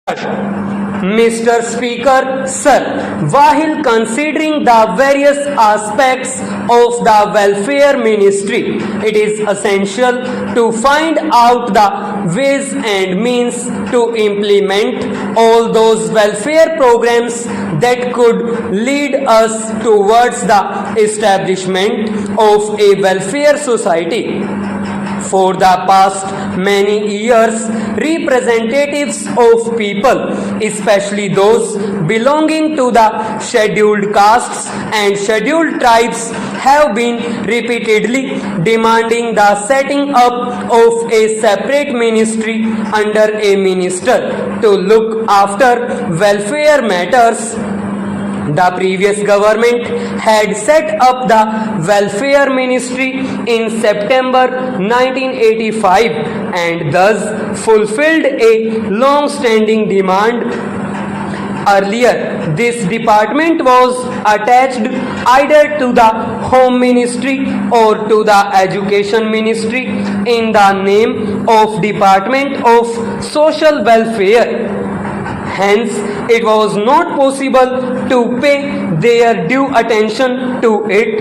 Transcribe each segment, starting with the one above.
Mr. Speaker, sir, while considering the various aspects of the welfare ministry, it is essential to find out the ways and means to implement all those welfare programs that could lead us towards the establishment of a welfare society. For the past many years, representatives of people, especially those belonging to the scheduled castes and scheduled tribes, have been repeatedly demanding the setting up of a separate ministry under a minister to look after welfare matters. The previous government had set up the welfare ministry in September 1985 and thus fulfilled a long-standing demand. Earlier, this department was attached either to the Home Ministry or to the Education Ministry in the name of Department of Social Welfare. Hence, it was not possible to pay their due attention to it.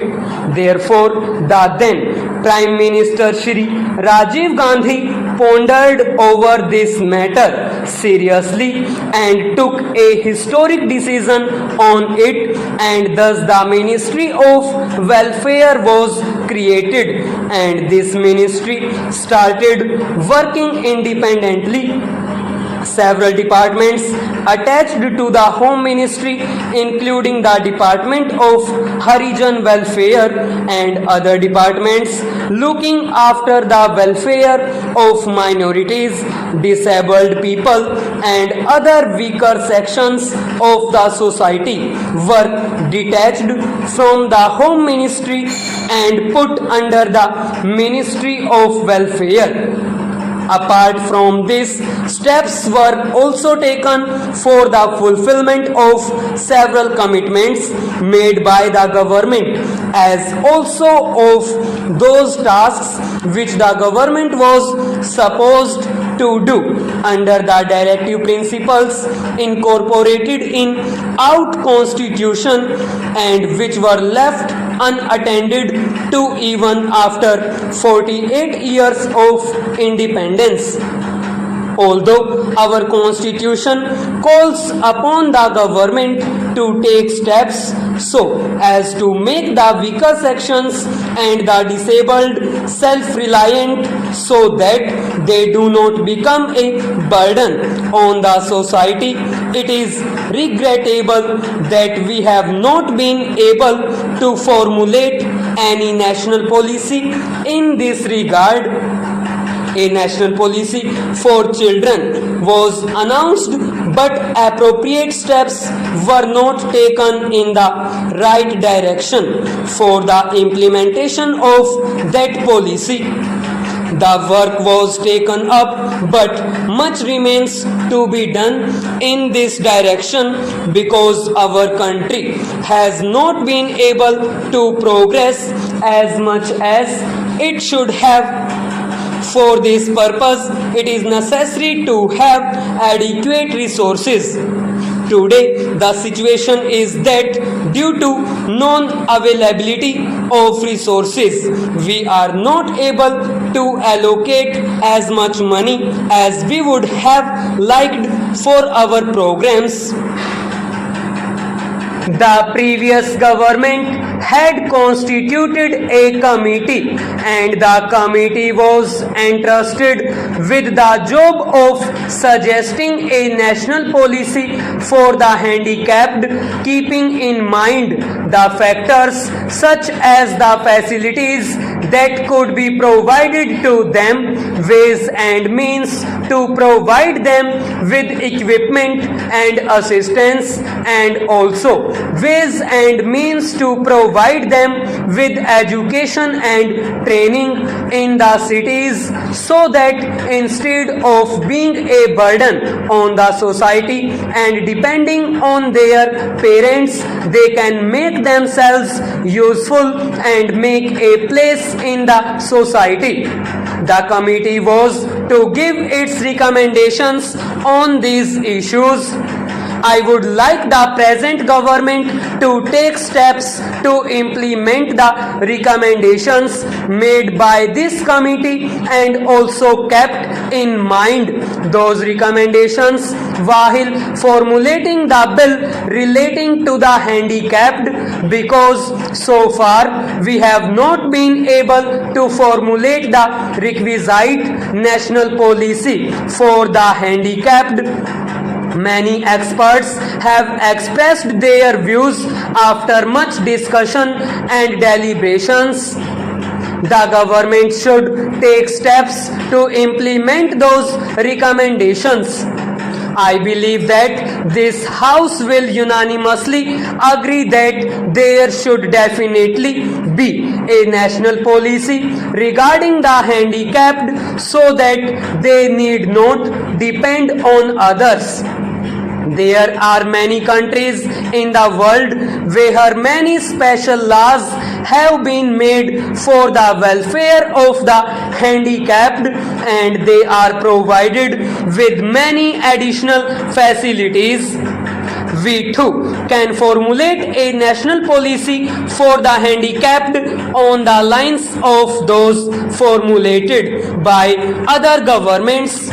Therefore, the then Prime Minister Shri Rajiv Gandhi pondered over this matter seriously and took a historic decision on it, and thus the Ministry of Welfare was created, and this ministry started working independently. Several departments attached to the Home Ministry, including the Department of Harijan Welfare and other departments looking after the welfare of minorities, disabled people, and other weaker sections of the society, were detached from the Home Ministry and put under the Ministry of Welfare. Apart from this, steps were also taken for the fulfillment of several commitments made by the government, as also of those tasks which the government was supposed to do under the directive principles incorporated in out constitution and which were left unattended to even after 48 years of independence. Although our constitution calls upon the government to take steps so as to make the weaker sections and the disabled self-reliant so that they do not become a burden on the society, it is regrettable that we have not been able to formulate any national policy in this regard. A national policy for children was announced, but appropriate steps were not taken in the right direction for the implementation of that policy. The work was taken up, but much remains to be done in this direction because our country has not been able to progress as much as it should have. For this purpose, it is necessary to have adequate resources. Today, the situation is that due to non-availability of resources, we are not able to allocate as much money as we would have liked for our programs. The previous government had constituted a committee, and the committee was entrusted with the job of suggesting a national policy for the handicapped, keeping in mind the factors such as the facilities that could be provided to them, ways and means to provide them with equipment and assistance, and also ways and means to provide them with education and training in the cities, so that instead of being a burden on the society and depending on their parents, they can make themselves useful and make a place in the society. The committee was to give its recommendations on these issues. I would like the present government to take steps to implement the recommendations made by this committee and also kept in mind those recommendations while formulating the bill relating to the handicapped, because so far we have not been able to formulate the requisite national policy for the handicapped. Many experts have expressed their views after much discussion and deliberations. The government should take steps to implement those recommendations. I believe that this House will unanimously agree that there should definitely be a national policy regarding the handicapped so that they need not depend on others. There are many countries in the world where many special laws have been made for the welfare of the handicapped, and they are provided with many additional facilities. We too can formulate a national policy for the handicapped on the lines of those formulated by other governments.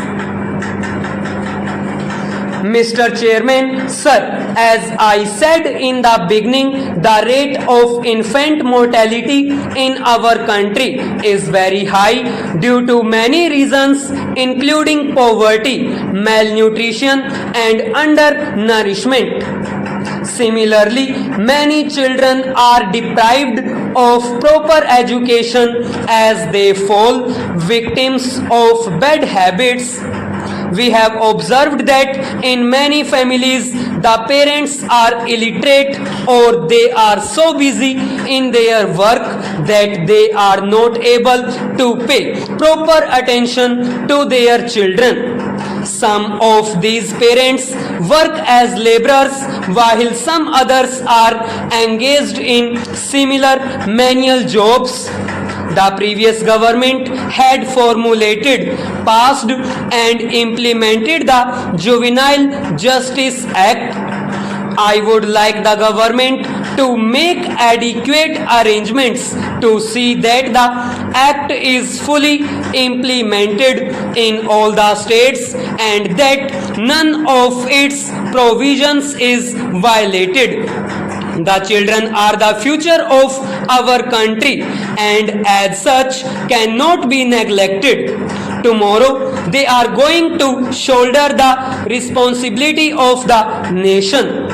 Mr. Chairman, sir, as I said in the beginning, the rate of infant mortality in our country is very high due to many reasons, including poverty, malnutrition, and undernourishment. Similarly, many children are deprived of proper education as they fall victims of bad habits. We have observed that in many families the parents are illiterate or they are so busy in their work that they are not able to pay proper attention to their children. Some of these parents work as laborers while some others are engaged in similar manual jobs. The previous government had formulated, passed and implemented the Juvenile Justice Act. I would like the government to make adequate arrangements to see that the act is fully implemented in all the states and that none of its provisions is violated. The children are the future of our country and as such cannot be neglected. Tomorrow they are going to shoulder the responsibility of the nation.